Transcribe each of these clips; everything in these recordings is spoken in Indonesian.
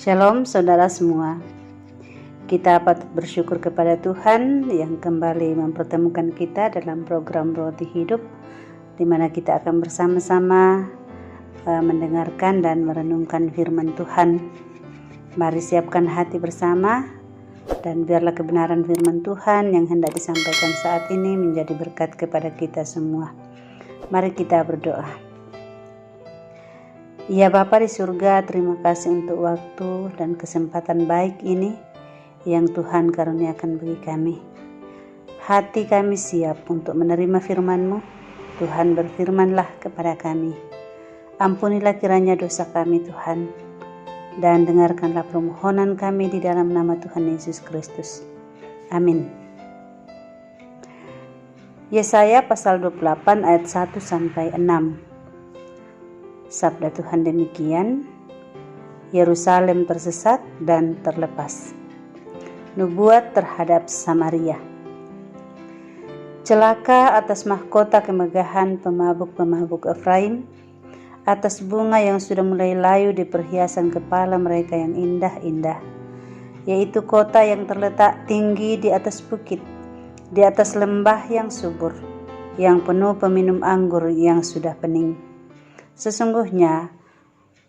Shalom saudara semua. Kita patut bersyukur kepada Tuhan yang kembali mempertemukan kita dalam program Roti Hidup, di mana kita akan bersama-sama mendengarkan dan merenungkan firman Tuhan. Mari siapkan hati bersama, dan biarlah kebenaran firman Tuhan yang hendak disampaikan saat ini menjadi berkat kepada kita semua. Mari kita berdoa. Ya Bapa di surga, terima kasih untuk waktu dan kesempatan baik ini yang Tuhan karuniakan bagi kami. Hati kami siap untuk menerima firman-Mu. Tuhan, berfirmanlah kepada kami. Ampunilah kiranya dosa kami Tuhan, dan dengarkanlah permohonan kami di dalam nama Tuhan Yesus Kristus. Amin. Yesaya pasal 28 ayat 1 sampai 6. Sabda Tuhan demikian, Yerusalem tersesat dan terlepas. Nubuat terhadap Samaria. Celaka atas mahkota kemegahan pemabuk-pemabuk Efraim, atas bunga yang sudah mulai layu di perhiasan kepala mereka yang indah-indah, yaitu kota yang terletak tinggi di atas bukit, di atas lembah yang subur, yang penuh peminum anggur yang sudah pening. Sesungguhnya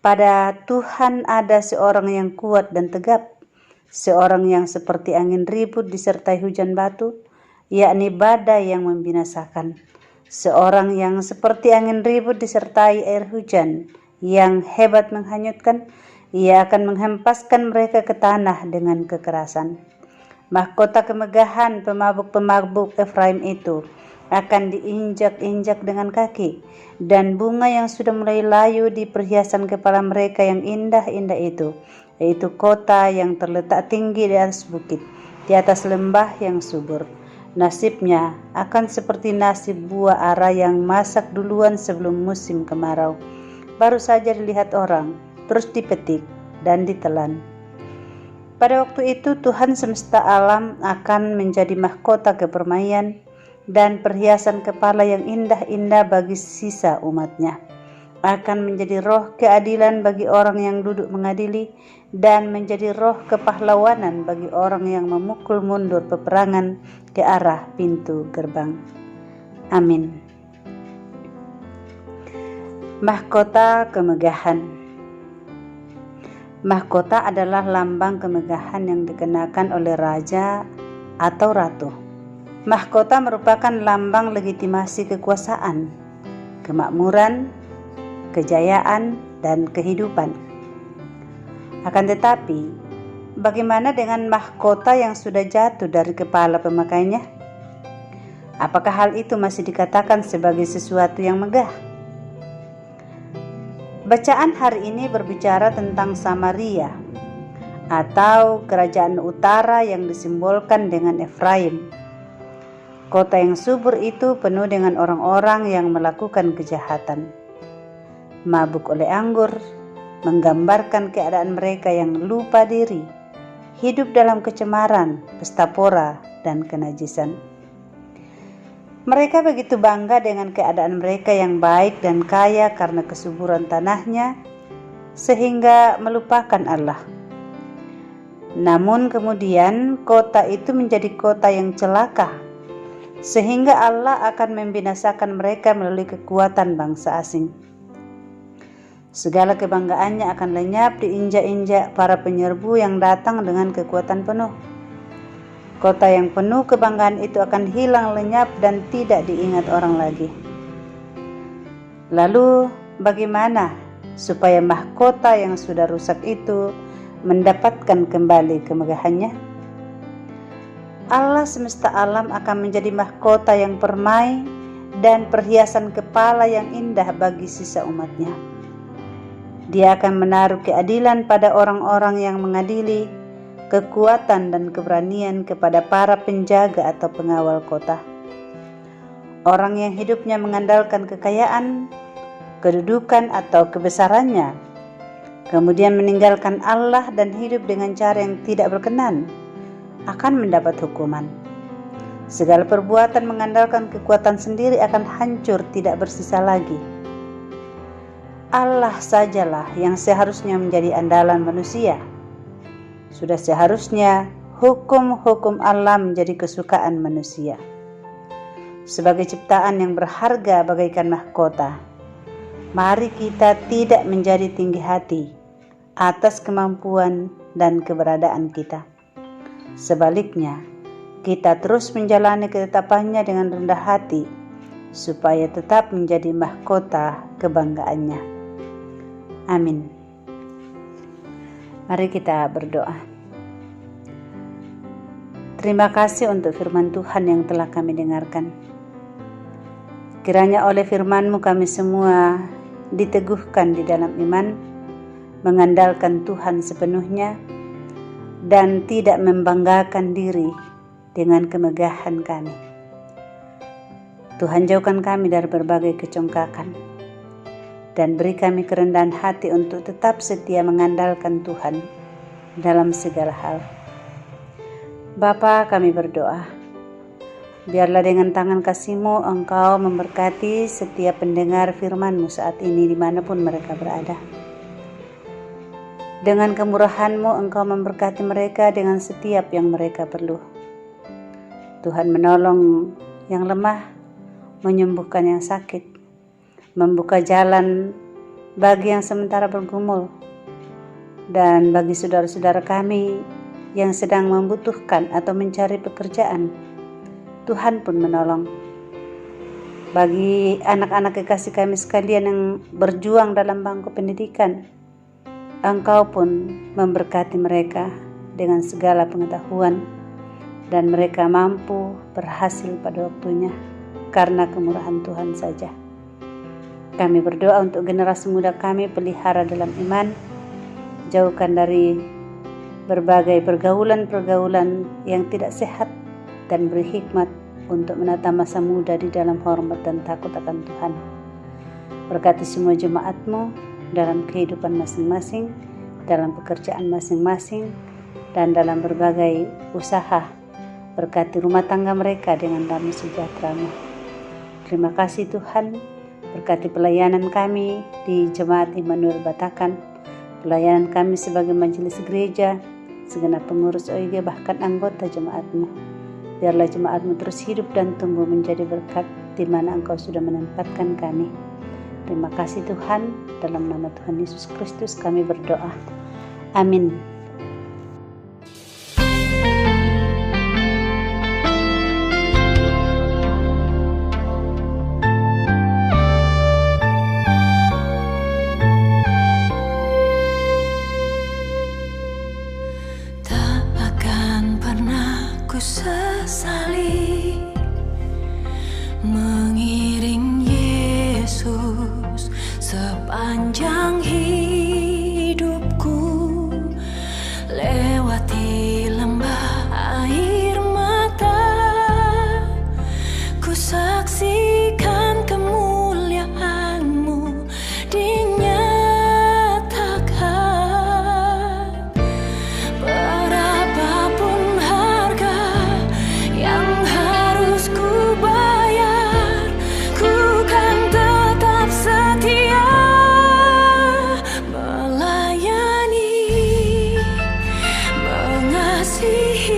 pada Tuhan ada seorang yang kuat dan tegap, seorang yang seperti angin ribut disertai hujan batu, yakni badai yang membinasakan, seorang yang seperti angin ribut disertai air hujan yang hebat menghanyutkan. Ia akan menghempaskan mereka ke tanah dengan kekerasan. Mahkota kemegahan pemabuk-pemabuk Efraim itu akan diinjak-injak dengan kaki, dan bunga yang sudah mulai layu di perhiasan kepala mereka yang indah-indah itu, yaitu kota yang terletak tinggi di atas bukit, di atas lembah yang subur. Nasibnya akan seperti nasib buah ara yang masak duluan sebelum musim kemarau, baru saja dilihat orang, terus dipetik dan ditelan. Pada waktu itu Tuhan semesta alam akan menjadi mahkota kepermaian dan perhiasan kepala yang indah-indah bagi sisa umatnya. Akan menjadi roh keadilan bagi orang yang duduk mengadili, dan menjadi roh kepahlawanan bagi orang yang memukul mundur peperangan ke arah pintu gerbang. Amin. Mahkota kemegahan. Mahkota adalah lambang kemegahan yang dikenakan oleh raja atau ratu. Mahkota merupakan lambang legitimasi kekuasaan, kemakmuran, kejayaan, dan kehidupan. Akan tetapi, bagaimana dengan mahkota yang sudah jatuh dari kepala pemakainya? Apakah hal itu masih dikatakan sebagai sesuatu yang megah? Bacaan hari ini berbicara tentang Samaria, atau kerajaan utara yang disimbolkan dengan Efraim. Kota yang subur itu penuh dengan orang-orang yang melakukan kejahatan. Mabuk oleh anggur, menggambarkan keadaan mereka yang lupa diri, hidup dalam kecemaran, pesta pora, dan kenajisan. Mereka begitu bangga dengan keadaan mereka yang baik dan kaya karena kesuburan tanahnya, sehingga melupakan Allah. Namun kemudian kota itu menjadi kota yang celaka, sehingga Allah akan membinasakan mereka melalui kekuatan bangsa asing. Segala kebanggaannya akan lenyap diinjak-injak para penyerbu yang datang dengan kekuatan penuh. Kota yang penuh kebanggaan itu akan hilang lenyap dan tidak diingat orang lagi. Lalu bagaimana supaya mahkota yang sudah rusak itu mendapatkan kembali kemegahannya? Allah semesta alam akan menjadi mahkota yang permai dan perhiasan kepala yang indah bagi sisa umatnya. Dia akan menaruh keadilan pada orang-orang yang mengadili, kekuatan dan keberanian kepada para penjaga atau pengawal kota. Orang yang hidupnya mengandalkan kekayaan, kedudukan atau kebesarannya, kemudian meninggalkan Allah dan hidup dengan cara yang tidak berkenan, akan mendapat hukuman. Segala perbuatan mengandalkan kekuatan sendiri akan hancur, tidak bersisa lagi. Allah sajalah yang seharusnya menjadi andalan manusia, Sudah seharusnya hukum-hukum Allah menjadi kesukaan manusia. Sebagai ciptaan yang berharga bagaikan mahkota, mari kita tidak menjadi tinggi hati atas kemampuan dan keberadaan kita. Sebaliknya, kita terus menjalani ketetapannya dengan rendah hati, supaya tetap menjadi mahkota kebanggaannya. Amin. Mari kita berdoa. Terima kasih untuk firman Tuhan yang telah kami dengarkan. Kiranya oleh firman-Mu kami semua diteguhkan di dalam iman, mengandalkan Tuhan sepenuhnya, dan tidak membanggakan diri dengan kemegahan kami. Tuhan, jauhkan kami dari berbagai kecongkakan, dan beri kami kerendahan hati untuk tetap setia mengandalkan Tuhan dalam segala hal. Bapa, kami berdoa, biarlah dengan tangan kasih-Mu Engkau memberkati setiap pendengar firman-Mu saat ini dimanapun mereka berada. Dengan kemurahan-Mu Engkau memberkati mereka dengan setiap yang mereka perlu. Tuhan, menolong yang lemah, menyembuhkan yang sakit, membuka jalan bagi yang sementara bergumul, dan bagi saudara-saudara kami yang sedang membutuhkan atau mencari pekerjaan, Tuhan pun menolong. Bagi anak-anak kekasih kami sekalian yang berjuang dalam bangku pendidikan, Engkau pun memberkati mereka dengan segala pengetahuan, dan mereka mampu berhasil pada waktunya karena kemurahan Tuhan saja. Kami berdoa untuk generasi muda kami, pelihara dalam iman, jauhkan dari berbagai pergaulan-pergaulan yang tidak sehat, dan beri hikmat untuk menata masa muda di dalam hormat dan takut akan Tuhan. Berkati semua jemaat-Mu dalam kehidupan masing-masing, dalam pekerjaan masing-masing, dan dalam berbagai usaha. Berkati rumah tangga mereka dengan damai sejahtera-Mu. Terima kasih Tuhan, berkati pelayanan kami di Jemaat Immanuel Batakan, pelayanan kami sebagai majelis gereja, segenap pengurus OIG, bahkan anggota jemaat-Mu. Biarlah jemaat-Mu terus hidup dan tumbuh menjadi berkat di mana Engkau sudah menempatkan kami. Terima kasih Tuhan, dalam nama Tuhan Yesus Kristus kami berdoa. Amin. Tak akan pernah ku sesali mengiring Yesus sepanjang hidupku, lewati lembah air mata, ku saksikan kemuliaan-Mu dinyatakan. Berapapun harga yang harus ku bayar, ku kan tetap setia melayani, mengasihi